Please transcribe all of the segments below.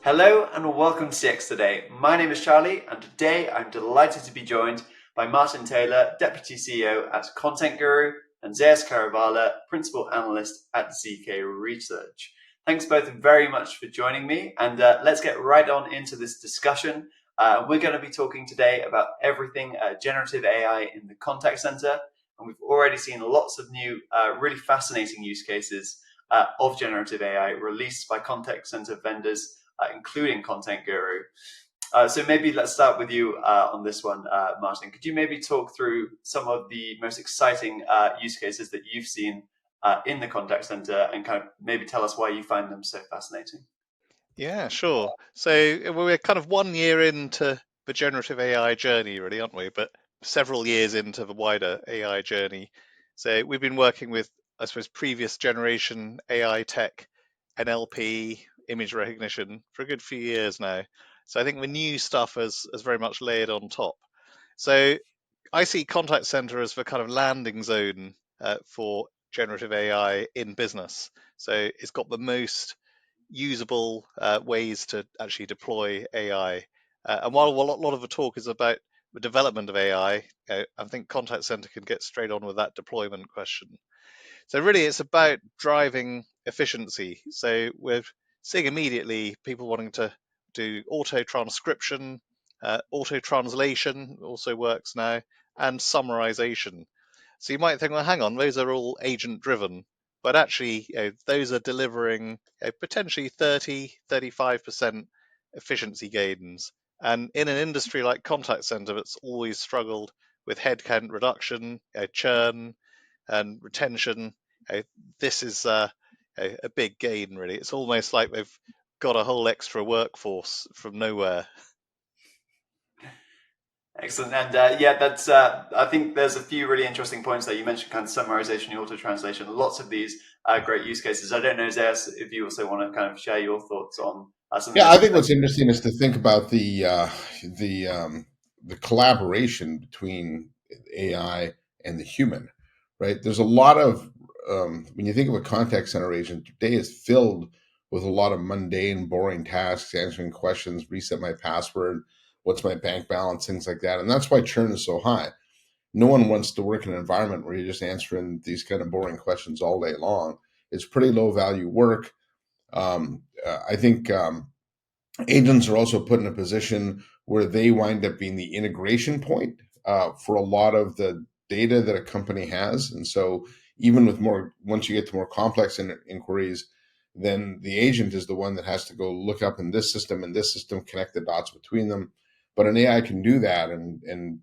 Hello and welcome to CX Today. My name is Charlie, and today I'm delighted to be joined by Martin Taylor, Deputy CEO at Content Guru, and Zeus Kerravala, Principal Analyst at ZK Research. Thanks both very much for joining me, and let's get right on into this discussion. We're going to be talking today about everything generative AI in the contact center, and we've already seen lots of new, really fascinating use cases of generative AI released by contact center vendors, including Content Guru. So maybe let's start with you on this one, Martin. Could you maybe talk through some of the most exciting use cases that you've seen in the contact center and kind of maybe tell us why you find them so fascinating? Yeah, sure. So we're kind of 1 year into the generative AI journey, really, aren't we? But several years into the wider AI journey. So we've been working with, I suppose, previous generation AI tech, NLP, image recognition for a good few years now. So I think the new stuff has very much layered on top. So I see contact center as the kind of landing zone for generative AI in business. So it's got the most usable ways to actually deploy AI. And while a lot of the talk is about the development of AI, I think contact center can get straight on with that deployment question. So really, it's about driving efficiency. So we're seeing immediately people wanting to do auto-transcription, auto-translation also works now, and summarization. So you might think, well, hang on, those are all agent driven, but actually, those are delivering potentially 35% efficiency gains. And in an industry like contact center that's always struggled with headcount reduction, churn, and retention, this is a big gain, really. It's almost like they've got a whole extra workforce from nowhere. Excellent. And yeah, that's. I think there's a few really interesting points there. You mentioned kind of summarization, auto translation. Lots of these great use cases. I don't know, Zeus, if you also want to kind of share your thoughts on some of Yeah, those I think exciting. what's interesting is to think about the the collaboration between AI and the human, right? There's a lot of when you think of a contact center agent, your day is filled with a lot of mundane, boring tasks, answering questions, reset my password, what's my bank balance, things like that, and that's why churn is so high. No one wants to work in an environment where you're just answering these kind of boring questions all day long. It's pretty low value work. I think. Agents are also put in a position where they wind up being the integration point for a lot of the data that a company has. And so, even with more, once you get to more complex inquiries, then the agent is the one that has to go look up in this system and this system, connect the dots between them. But an AI can do that and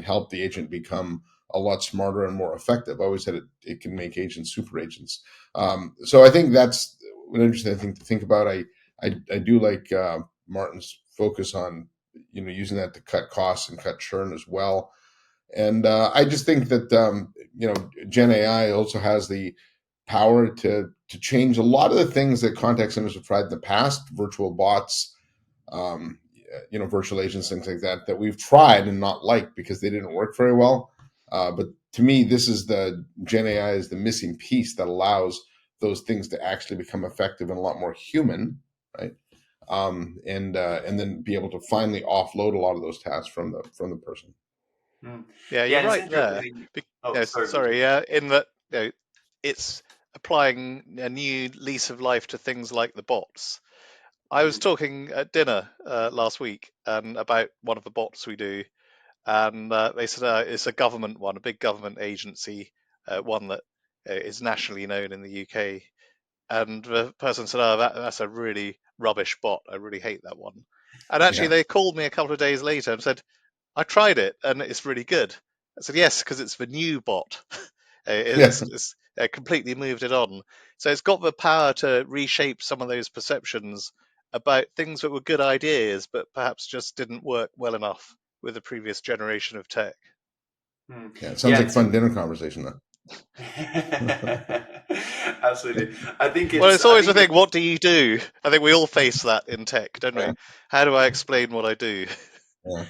help the agent become a lot smarter and more effective. I always said it can make agents super agents. So I think that's an interesting thing to think about. I do like Martin's focus on using that to cut costs and cut churn as well. And I just think that Gen AI also has the power to change a lot of the things that contact centers have tried in the past, virtual bots, virtual agents, things like that, that we've tried and not liked because they didn't work very well. But to me, this is the Gen AI is the missing piece that allows those things to actually become effective and a lot more human, right? And then be able to finally offload a lot of those tasks from the person. Hmm. Yeah, Yeah, you're and it's right there. interesting. Be- Oh, no, sorry, Martin. sorry, in that it's applying a new lease of life to things like the bots. I was Mhm. talking at dinner last week about one of the bots we do, and they said it's a government one, a big government agency, one that is nationally known in the UK. And the person said, "Oh, that's a really rubbish bot. I really hate that one." And actually, Yeah. they called me a couple of days later and said, "I tried it, and it's really good." I said, "Yes, because it's the new bot. Yeah. It's completely moved it on." So it's got the power to reshape some of those perceptions about things that were good ideas, but perhaps just didn't work well enough with the previous generation of tech. Hmm. Yeah. It sounds Yeah, like fun dinner conversation though. absolutely. I think Well, it's. it's I always the think it. thing, what do you do? I think we all face that in tech, don't we? How do I explain what I do? Yeah.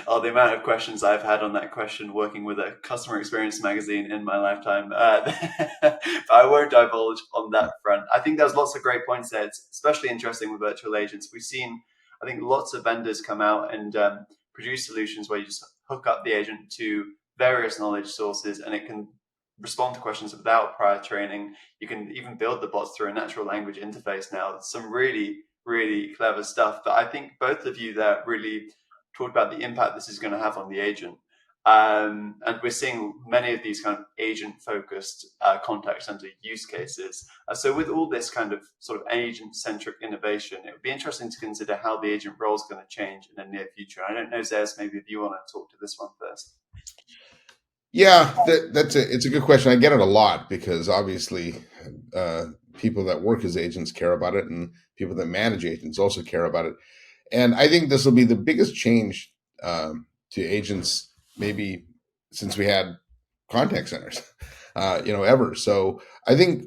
Oh, the amount of questions I've had on that question working with a customer experience magazine in my lifetime. But I won't divulge on that front. I think there's lots of great points there. It's especially interesting with virtual agents. We've seen, I think, lots of vendors come out and produce solutions where you just hook up the agent to various knowledge sources and it can respond to questions without prior training. You can even build the bots through a natural language interface now. Some really, really clever stuff. But I think both of you there really talked about the impact this is going to have on the agent. And we're seeing many of these kind of agent focused contact center use cases. So, with all this kind of sort of agent centric innovation, it would be interesting to consider how the agent role is going to change in the near future. I don't know, Zeus, maybe if you want to talk to this one first. Yeah, it's a good question. I get it a lot because obviously, people that work as agents care about it, and people that manage agents also care about it. And I think this will be the biggest change to agents, maybe since we had contact centers, ever. So I think,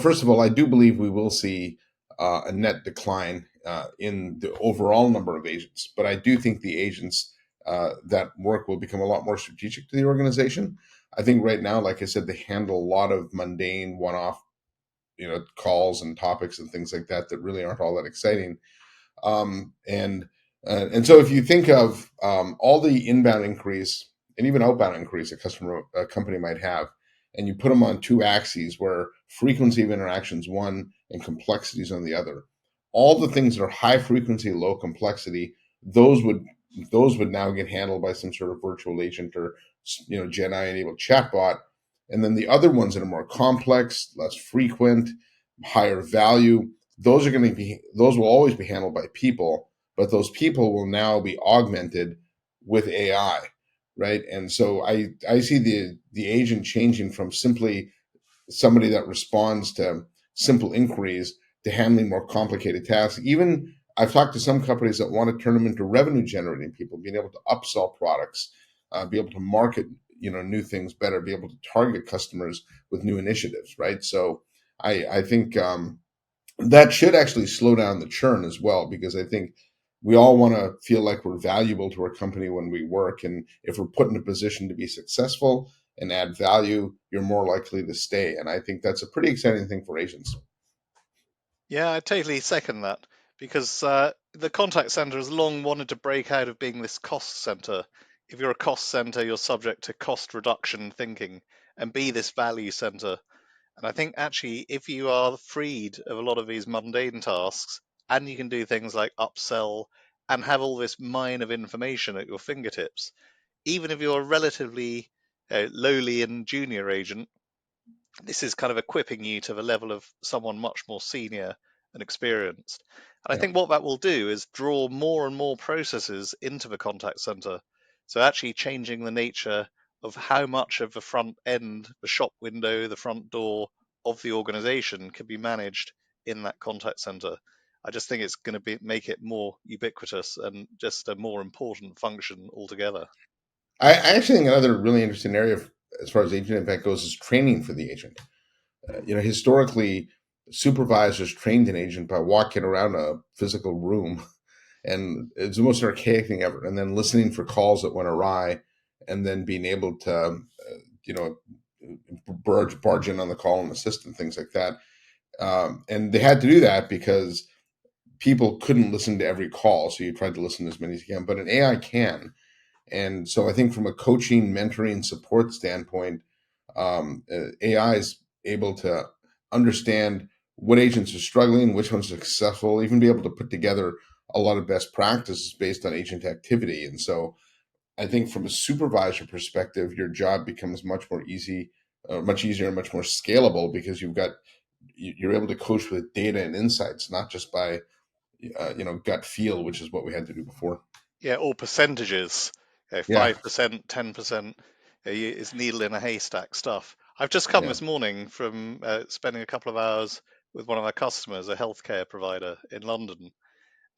first of all, I do believe we will see a net decline in the overall number of agents, but I do think the agents that work will become a lot more strategic to the organization. I think right now, like I said, they handle a lot of mundane one-off, calls and topics and things like that that really aren't all that exciting. And so if you think of all the inbound inquiries and even outbound inquiries a company might have, and you put them on two axes where frequency of interactions one and complexities on the other, all the things that are high frequency, low complexity, those would those would now get handled by some sort of virtual agent or Gen AI enabled chatbot. And then the other ones that are more complex, less frequent, higher value, those will always be handled by people, but those people will now be augmented with AI, right? And so I see the agent changing from simply somebody that responds to simple inquiries to handling more complicated tasks. Even I've talked to some companies that want to turn them into revenue generating people, being able to upsell products, be able to market new things better, be able to target customers with new initiatives, right? So I think that should actually slow down the churn as well, because I think we all want to feel like we're valuable to our company when we work. And if we're put in a position to be successful and add value, you're more likely to stay. And I think that's a pretty exciting thing for agents. Yeah, I totally second that because the contact center has long wanted to break out of being this cost center. If you're a cost center, you're subject to cost reduction thinking and be this value center. And I think actually, if you are freed of a lot of these mundane tasks and you can do things like upsell and have all this mine of information at your fingertips, even if you're a relatively lowly and junior agent, this is kind of equipping you to the level of someone much more senior and experienced. And I Yeah. think what that will do is draw more and more processes into the contact center. So actually changing the nature of how much of the front end, the shop window, the front door of the organization can be managed in that contact center. I just think it's going to make it more ubiquitous and just a more important function altogether. I actually think another really interesting area as far as agent impact goes is training for the agent. Historically, supervisors trained an agent by walking around a physical room, and it's the most archaic thing ever. And then listening for calls that went awry, and then being able to, you know, barge in on the call and assist and things like that. And they had to do that because people couldn't listen to every call, so you tried to listen to as many as you can. But an AI can, and so I think from a coaching, mentoring, support standpoint, AI is able to understand what agents are struggling, which ones are successful, even be able to put together a lot of best practices based on agent activity. And so I think from a supervisor perspective, your job becomes much easier and much more scalable because you're able to coach with data and insights, not just by gut feel, which is what we had to do before. Yeah, all percentages, Yeah, 5%, 10%, is needle in a haystack stuff. I've just come yeah, this morning from spending a couple of hours with one of our customers, a healthcare provider in London.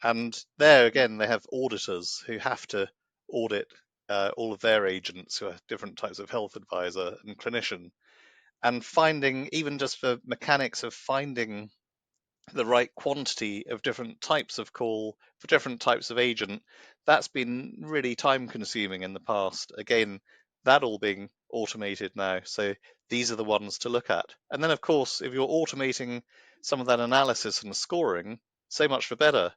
And there again, they have auditors who have to audit all of their agents who are different types of health advisor and clinician. And finding, even just the mechanics of finding the right quantity of different types of call for different types of agent, that's been really time consuming in the past. Again, that all being automated now. So these are the ones to look at. And then, of course, if you're automating some of that analysis and scoring, so much for better.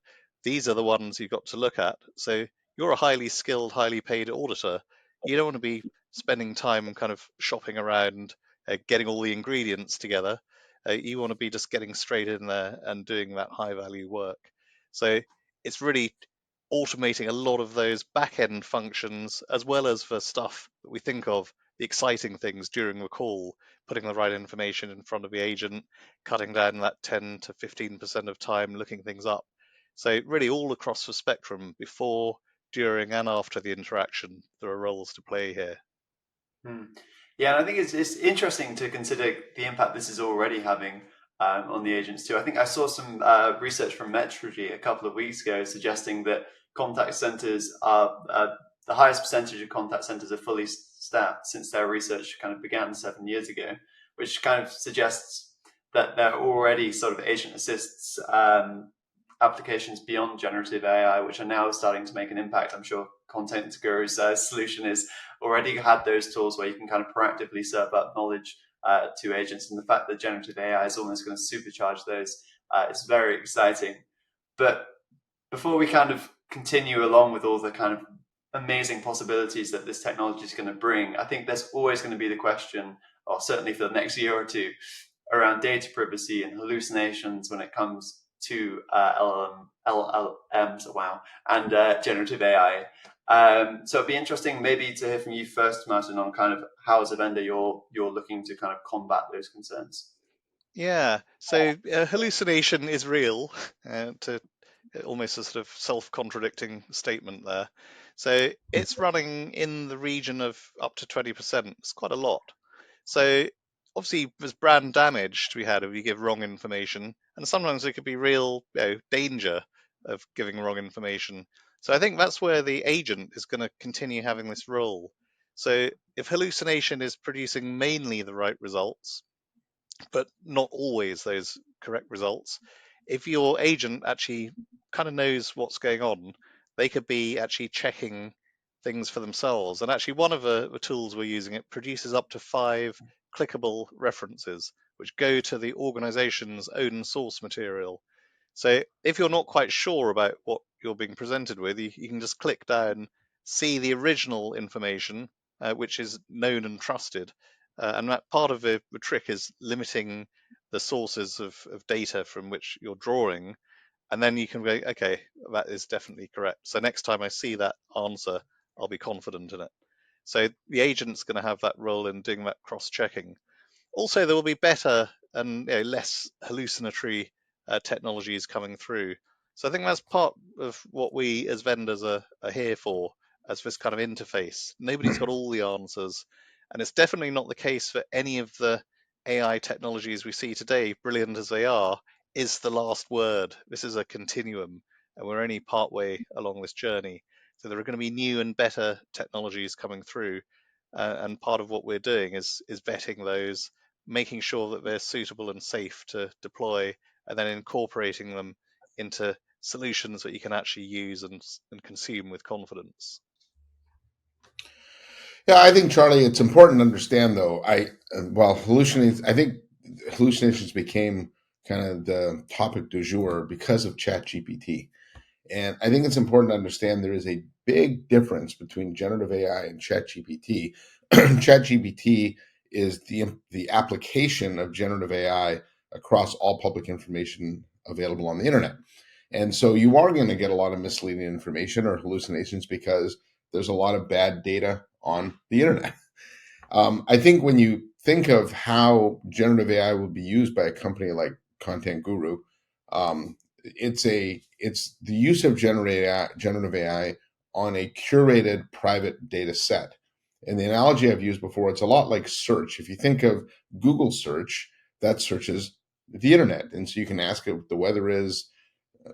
These are the ones you've got to look at. So you're a highly skilled, highly paid auditor. You don't want to be spending time kind of shopping around, getting all the ingredients together. You want to be just getting straight in there and doing that high value work. So it's really automating a lot of those back end functions, as well as for stuff that we think of, the exciting things during the call, putting the right information in front of the agent, cutting down that 10 to 15% of time looking things up. So really all across the spectrum, before, during, and after the interaction, there are roles to play here. Yeah, and I think it's interesting to consider the impact this is already having on the agents too. I think I saw some research from Metrigy a couple of weeks ago suggesting that contact centers are the highest percentage of contact centers are fully staffed since their research kind of began 7 years ago, which kind of suggests that there are already sort of agent assists applications beyond generative AI, which are now starting to make an impact. I'm sure Content Guru's solution is already had those tools where you can kind of proactively serve up knowledge to agents. And the fact that generative AI is almost going to supercharge those is very exciting. But before we kind of continue along with all the kind of amazing possibilities that this technology is going to bring, I think there's always going to be the question, or certainly for the next year or two, around data privacy and hallucinations when it comes to LLMs, wow, and generative AI. So it'd be interesting maybe to hear from you first, Martin, on kind of how as a vendor you're looking to kind of combat those concerns. Yeah, so hallucination is real, to almost a sort of self-contradicting statement there. So it's running in the region of up to 20%. It's quite a lot. So obviously there's brand damage to be had if you give wrong information, and sometimes there could be real danger of giving wrong information. So I think that's where the agent is going to continue having this role. So if hallucination is producing mainly the right results, but not always those correct results, if your agent actually kind of knows what's going on, they could be actually checking things for themselves. And actually, one of the tools we're using, it produces up to 5 clickable references, which go to the organization's own source material. So if you're not quite sure about what you're being presented with, you can just click down, see the original information, which is known and trusted. And that part of the trick is limiting the sources of data from which you're drawing. And then you can go, okay, that is definitely correct. So next time I see that answer, I'll be confident in it. So the agent's going to have that role in doing that cross-checking. Also, there will be better and less hallucinatory technologies coming through. So I think that's part of what we as vendors are here for, as this kind of interface. Nobody's got all the answers, and it's definitely not the case for any of the AI technologies we see today, brilliant as they are, is the last word. This is a continuum, and we're only partway along this journey. So there are going to be new and better technologies coming through, and part of what we're doing is vetting those, making sure that they're suitable and safe to deploy, and then incorporating them into solutions that you can actually use and consume with confidence. Yeah, I think, Charlie, it's important to understand, though. I think hallucinations became kind of the topic du jour because of ChatGPT. And I think it's important to understand there is a big difference between generative AI and ChatGPT. ChatGPT is the application of generative AI across all public information available on the internet. And so you are going to get a lot of misleading information or hallucinations because there's a lot of bad data on the internet. I think when you think of how generative AI will be used by a company like Content Guru, it's the use of generative AI on a curated private data set. And the analogy I've used before, it's a lot like search. If you think of Google search, that searches the internet. And so you can ask it what the weather is,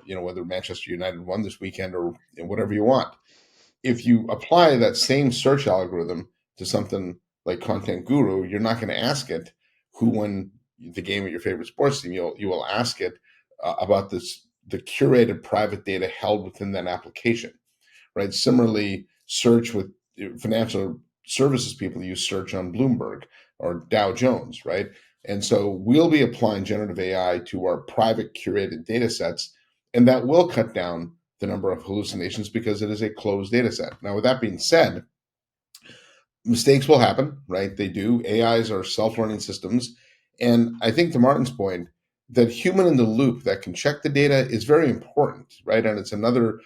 whether Manchester United won this weekend or whatever you want. If you apply that same search algorithm to something like Content Guru, you're not going to ask it who won the game of your favorite sports team. You will ask it about the curated private data held within that application, right? Similarly, search with financial services people use search on Bloomberg or Dow Jones, right? And so we'll be applying generative AI to our private curated data sets, and that will cut down the number of hallucinations because it is a closed data set. Now, with that being said, mistakes will happen, right? They do. AIs are self-learning systems. And I think to Martin's point, that human in the loop that can check the data is very important, right? And it's another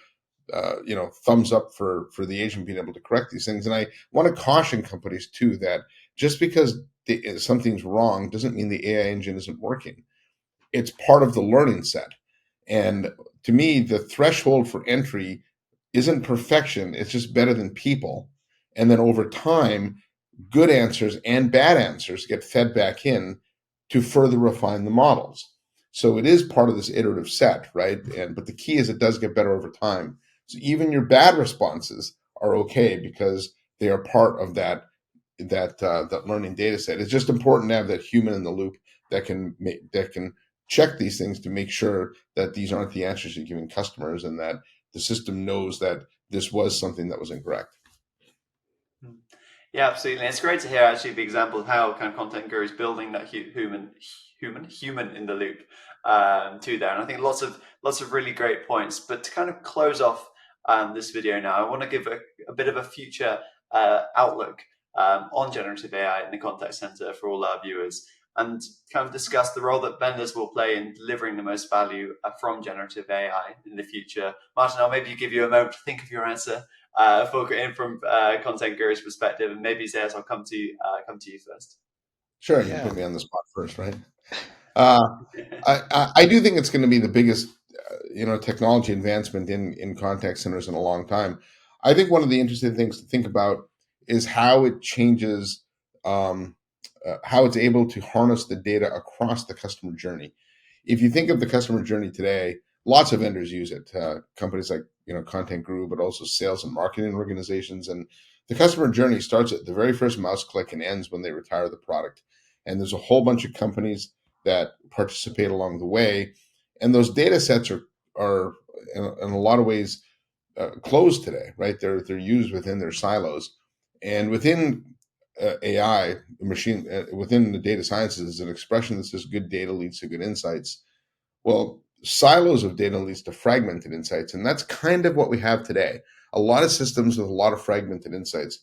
thumbs up for the agent being able to correct these things. And I want to caution companies too that just because something's wrong doesn't mean the AI engine isn't working. It's part of the learning set. And to me, the threshold for entry isn't perfection, it's just better than people. And then over time, good answers and bad answers get fed back in to further refine the models. So it is part of this iterative set, right? But the key is it does get better over time. So even your bad responses are okay because they are part of that learning data set. It's just important to have that human in the loop that can check these things to make sure that these aren't the answers you're giving customers and that the system knows that this was something that was incorrect. Yeah, absolutely. And it's great to hear actually the example of how kind of Content Guru is building that human in the loop to there. And I think lots of really great points. But to kind of close off this video now, I want to give a bit of a future outlook on generative AI in the contact center for all our viewers, and kind of discuss the role that vendors will play in delivering the most value from generative AI in the future. Martin, I'll maybe give you a moment to think of your answer from Content Guru's perspective, and maybe Zeus, I'll come to you first. Sure, you can put me on the spot first, right? Uh, I do think it's going to be the biggest, technology advancement in contact centers in a long time. I think one of the interesting things to think about is how it changes, how it's able to harness the data across the customer journey. If you think of the customer journey today, lots of vendors use it. Companies like Content Guru, but also sales and marketing organizations. And the customer journey starts at the very first mouse click and ends when they retire the product. And there's a whole bunch of companies that participate along the way, and those data sets are in a lot of ways closed today, right? They're used within their silos, and within AI, machine within the data sciences, is an expression that says good data leads to good insights. Well, silos of data leads to fragmented insights, and that's kind of what we have today. A lot of systems with a lot of fragmented insights.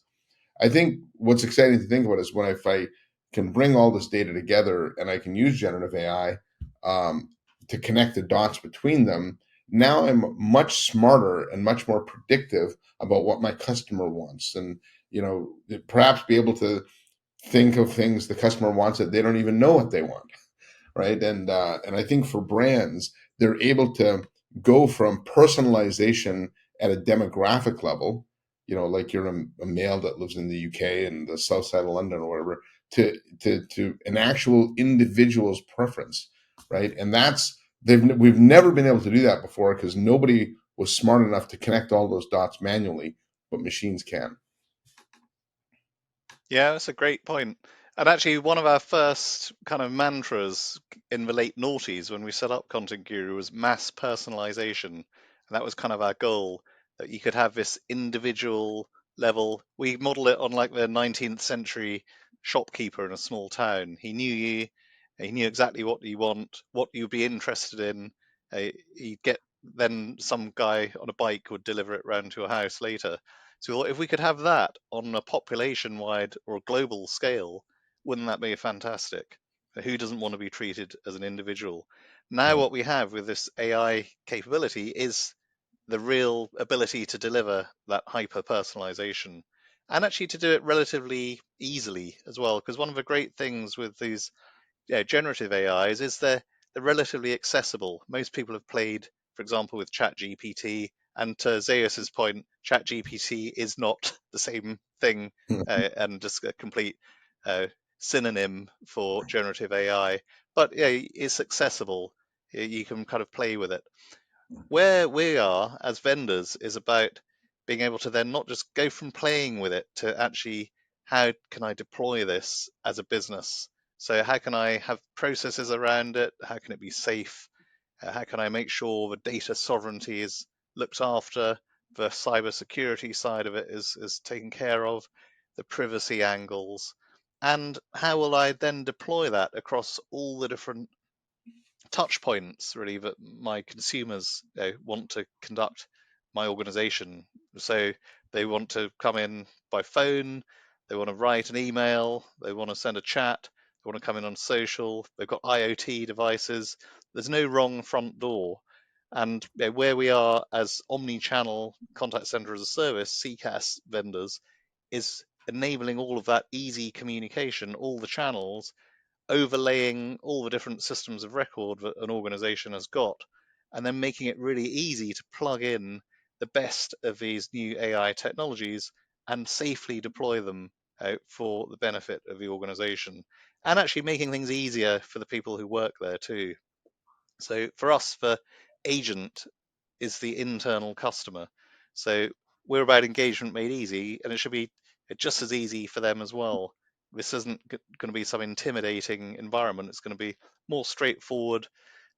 I think what's exciting to think about is when if I can bring all this data together and I can use generative AI to connect the dots between them. Now I'm much smarter and much more predictive about what my customer wants, and perhaps be able to think of things the customer wants that they don't even know what they want, right? And I think for brands, they're able to go from personalization at a demographic level, like you're a male that lives in the UK and the south side of London or whatever, to an actual individual's preference, right? And we've never been able to do that before because nobody was smart enough to connect all those dots manually, but machines can. Yeah, that's a great point. And actually, one of our first kind of mantras in the late noughties when we set up Content Guru was mass personalization. And that was kind of our goal, that you could have this individual level. We model it on like the 19th century shopkeeper in a small town. He knew you, he knew exactly what you want, what you'd be interested in. He'd get then some guy on a bike would deliver it round to your house later. So if we could have that on a population-wide or a global scale, wouldn't that be fantastic? Who doesn't want to be treated as an individual? Now what we have with this AI capability is the real ability to deliver that hyper-personalization and actually to do it relatively easily as well. Because one of the great things with these generative AIs is they're relatively accessible. Most people have played, for example, with ChatGPT, and to Zeus's point, ChatGPT is not the same thing and just a complete synonym for generative AI, but yeah, it's accessible. You can kind of play with it. Where we are as vendors is about being able to then not just go from playing with it to actually how can I deploy this as a business? So how can I have processes around it? How can it be safe? How can I make sure the data sovereignty is looked after, the cyber security side of it is taken care of, the privacy angles, and how will I then deploy that across all the different touch points really that my consumers want to conduct my organization. So they want to come in by phone, they want to write an email, they want to send a chat, they want to come in on social, they've got IoT devices. There's no wrong front door. And where we are as omni-channel contact center as a service, CCaaS vendors, is enabling all of that easy communication, all the channels, overlaying all the different systems of record that an organization has got, and then making it really easy to plug in the best of these new AI technologies and safely deploy them for the benefit of the organization, and actually making things easier for the people who work there too. So for us, the agent is the internal customer. So we're about engagement made easy, and it should be just as easy for them as well. This isn't going to be some intimidating environment. It's going to be more straightforward.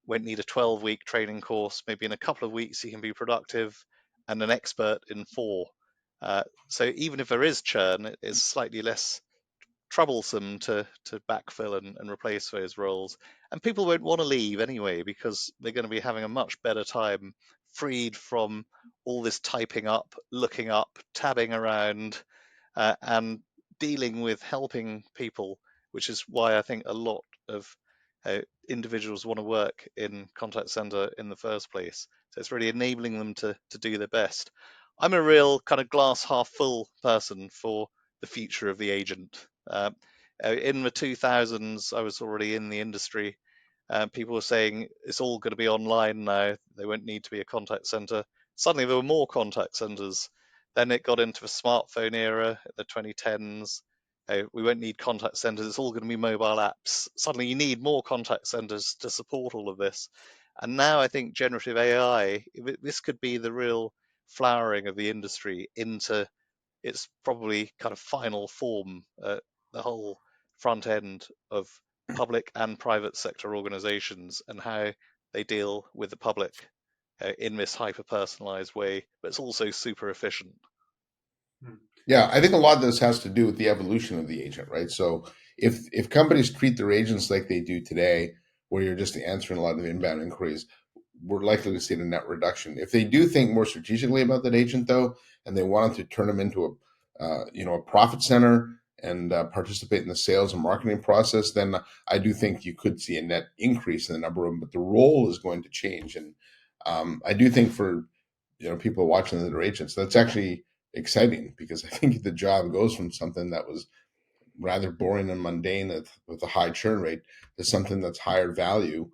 Won't need a 12-week training course. Maybe in a couple of weeks you can be productive and an expert in 4. So even if there is churn, it is slightly less troublesome to backfill and replace those roles. And people won't want to leave anyway because they're going to be having a much better time freed from all this typing up, looking up, tabbing around, and dealing with helping people, which is why I think a lot of individuals want to work in contact center in the first place. So it's really enabling them to do their best. I'm a real kind of glass half full person for the future of the agent. In the 2000s, I was already in the industry. People were saying it's all going to be online now. They won't need to be a contact center. Suddenly, there were more contact centers. Then it got into the smartphone era, the 2010s. We won't need contact centers. It's all going to be mobile apps. Suddenly, you need more contact centers to support all of this. And now I think generative AI, this could be the real flowering of the industry into its probably kind of final form, the whole front end of public and private sector organizations and how they deal with the public in this hyper personalized way, but it's also super efficient. Yeah, I think a lot of this has to do with the evolution of the agent, right? So if companies treat their agents like they do today, where you're just answering a lot of inbound inquiries, we're likely to see a net reduction. If they do think more strategically about that agent, though, and they wanted to turn them into a profit center and participate in the sales and marketing process, then I do think you could see a net increase in the number of them. But the role is going to change, and I do think for people watching that are agents, that's actually exciting because I think the job goes from something that was rather boring and mundane with a high churn rate to something that's higher value,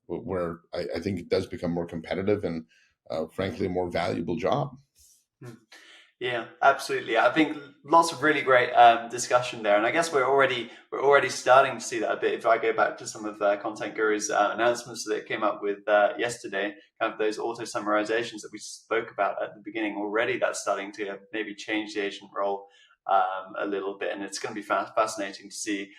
where I think it does become more competitive and frankly a more valuable job. Yeah, absolutely. I think lots of really great discussion there, and I guess we're already starting to see that a bit. If I go back to some of Content Guru's announcements that came up with yesterday, kind of those auto summarizations that we spoke about at the beginning, already that's starting to maybe change the agent role a little bit, and it's going to be fascinating to see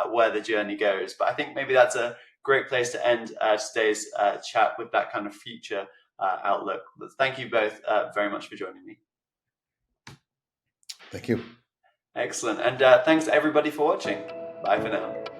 where the journey goes. But I think maybe that's a great place to end today's chat with that kind of future outlook. But thank you both very much for joining me. Thank you. Excellent. And thanks to everybody for watching. Bye for now.